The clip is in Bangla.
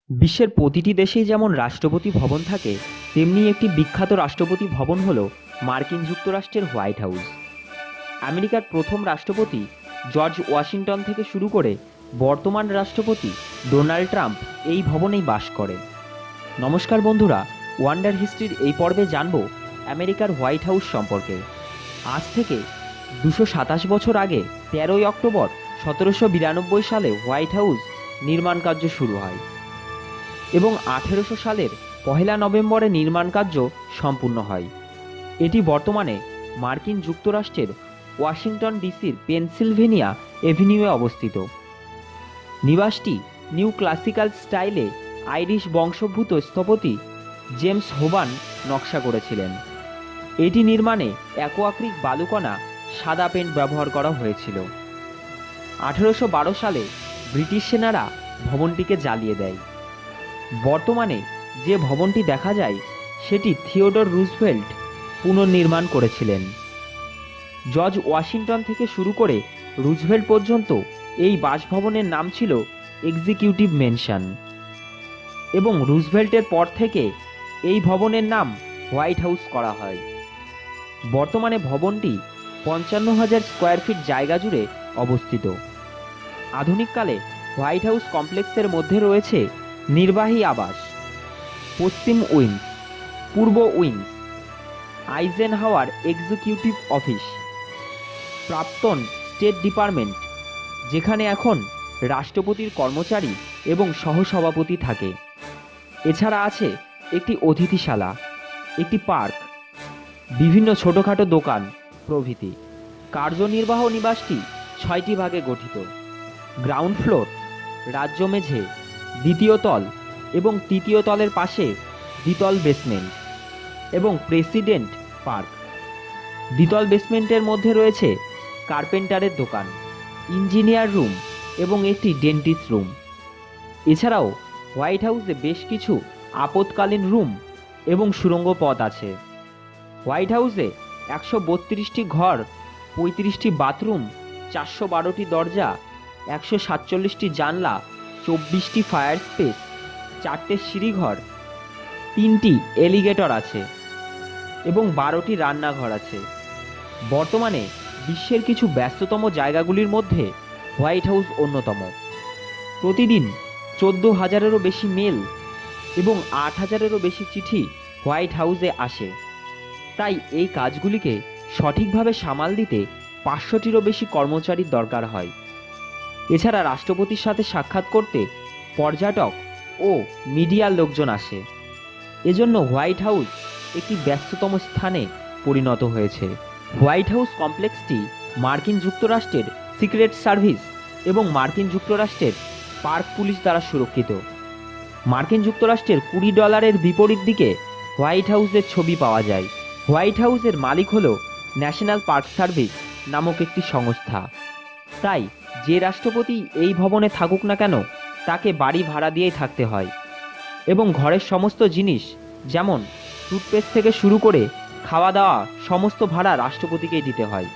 বিশ্বের প্রতিটি দেশেই যেমন রাষ্ট্রপতি ভবন থাকে, তেমনি একটি বিখ্যাত রাষ্ট্রপতি ভবন হল মার্কিন যুক্তরাষ্ট্রের হোয়াইট হাউস। আমেরিকার প্রথম রাষ্ট্রপতি জর্জ ওয়াশিংটন থেকে শুরু করে বর্তমান রাষ্ট্রপতি ডোনাল্ড ট্রাম্প এই ভবনেই বাস করে। নমস্কার বন্ধুরা, ওয়ান্ডার হিস্ট্রির এই পর্বে জানব আমেরিকার হোয়াইট হাউস সম্পর্কে। আজ থেকে 227 বছর আগে 13ই অক্টোবর 1792 সালে হোয়াইট হাউস নির্মাণ কার্য শুরু হয় এবং 1800 সালের 1 নভেম্বরে নির্মাণ কার্য সম্পূর্ণ হয়। এটি বর্তমানে মার্কিন যুক্তরাষ্ট্রের ওয়াশিংটন ডিসির পেনসিলভেনিয়া এভিনিউয়ে অবস্থিত। নিবাসটি নিউ ক্লাসিক্যাল স্টাইলে আইরিশ বংশোদ্ভূত স্থপতি জেমস হোবান নকশা করেছিলেন। এটি নির্মাণে অ্যাকোয়াক্রিক বালুকণা সাদা পেন্ট ব্যবহার করা হয়েছিল। 1812 সালে ব্রিটিশ সেনারা ভবনটিকে জ্বালিয়ে দেয়। বর্তমানে যে ভবনটি দেখা যায় সেটি থিওডর রুজভেল্ট পুনর্নির্মাণ করেছিলেন। জর্জ ওয়াশিংটন থেকে শুরু করে রুজভেল্ট পর্যন্ত এই বাসভবনের নাম ছিল এক্সিকিউটিভ ম্যানশন এবং রুজভেল্টের পর থেকে এই ভবনের নাম হোয়াইট হাউস করা হয়। বর্তমানে ভবনটি 55,000 স্কোয়ার ফিট জায়গা জুড়ে অবস্থিত। আধুনিককালে হোয়াইট হাউস কমপ্লেক্সের মধ্যে রয়েছে নির্বাহী আবাস, পশ্চিম উইংস, পূর্ব উইংস, আইজেনহাওয়ার এক্সিকিউটিভ অফিস, প্রাক্তন স্টেট ডিপার্টমেন্ট যেখানে এখন রাষ্ট্রপতির কর্মচারী এবং সহসভাপতি থাকে। এছাড়া আছে একটি অতিথিশালা, একটি পার্ক, বিভিন্ন ছোটোখাটো দোকান প্রভৃতি। কার্যনির্বাহ নিবাসটি 6টি ভাগে গঠিত। গ্রাউন্ড ফ্লোর, রাজ্য মেঝে, দ্বিতীয় তল এবং তৃতীয় তলের পাশে দ্বিতল বেসমেন্ট এবং প্রেসিডেন্ট পার্ক। দ্বিতল বেসমেন্টের মধ্যে রয়েছে কার্পেন্টারের দোকান, ইঞ্জিনিয়ার রুম এবং একটি ডেন্টিস্ট রুম। এছাড়াও হোয়াইট হাউসে বেশ কিছু আপৎকালীন রুম এবং সুড়ঙ্গ পথ আছে। হোয়াইট হাউসে 132টি ঘর, 35টি বাথরুম, 412টি দরজা, 147টি জানলা, 24টি ফায়ার স্পেস, 4টে সিঁড়িঘর, 3টি এলিগেটর আছে এবং 12টি রান্নাঘর আছে। বর্তমানে বিশ্বের কিছু ব্যস্ততম জায়গাগুলির মধ্যে হোয়াইট হাউস অন্যতম। প্রতিদিন 14,000-এরও বেশি মেল এবং 8,000-এরও বেশি চিঠি হোয়াইট হাউসে আসে। তাই এই কাজগুলিকে সঠিকভাবে সামাল দিতে 500টিরও বেশি কর্মচারীর দরকার হয়। এছাড়া রাষ্ট্রপতির সাথে সাক্ষাৎ করতে পর্যটক ও মিডিয়ার লোকজন আসে। এজন্য হোয়াইট হাউস একটি ব্যস্ততম স্থানে পরিণত হয়েছে। হোয়াইট হাউস কমপ্লেক্সটি মার্কিন যুক্তরাষ্ট্রের সিক্রেট সার্ভিস এবং মার্কিন যুক্তরাষ্ট্রের পার্ক পুলিশ দ্বারা সুরক্ষিত। মার্কিন যুক্তরাষ্ট্রের $20 বিপরীত দিকে হোয়াইট হাউসের ছবি পাওয়া যায়। হোয়াইট হাউসের মালিক হল ন্যাশনাল পার্ক সার্ভিস নামক একটি সংস্থা। তাই যে রাষ্ট্রপতি এই ভবনে থাকুক না কেন, তাকে বাড়ি ভাড়া দিয়েই থাকতে হয় এবং ঘরের সমস্ত জিনিস যেমন টুথপেস্ট থেকে শুরু করে খাওয়া দাওয়া সমস্ত ভাড়া রাষ্ট্রপতিকেই দিতে হয়।